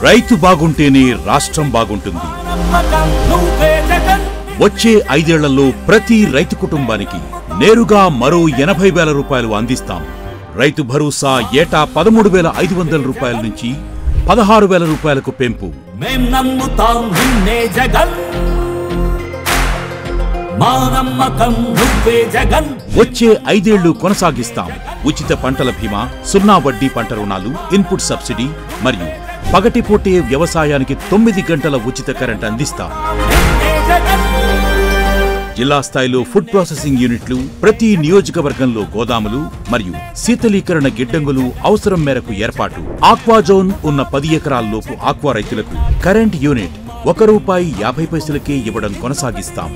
రైతు బాగుంటేనే రాష్ట్రం బాగుంటుంది. వచ్చే 5 ఏళ్లలో ప్రతి రైతు కుటుంబానికి నేరుగా మరో 80,000 రూపాయలు అందిస్తాం. రైతు భరోసా ఏటా 13,500 రూపాయల నుంచి 16,000 రూపాయలకు పెంపు. మేం నమ్ముతాం నిన్నే జగన్, మా నమ్మకం నువ్వే జగన్. వచ్చే 5 ఏళ్లు కొనసాగిస్తాం ఉచిత పంటల బీమా, 0 వడ్డీ పంట రుణాలు, ఇన్పుట్ సబ్సిడీ మరియు పగటిపూటే వ్యవసాయానికి 9 గంటల ఉచిత కరెంట్ అందిస్తాం. జిల్లా స్థాయిలో ఫుడ్ ప్రాసెసింగ్ యూనిట్లు, ప్రతి నియోజకవర్గంలో గోదాములు మరియు శీతలీకరణ గిడ్డంగులు అవసరం మేరకు ఏర్పాటు. ఆక్వాజోన్ ఉన్న 10 ఎకరాల్లోపు ఆక్వా రైతులకు కరెంట్ యూనిట్ ₹1.50 ఇవ్వడం కొనసాగిస్తాం.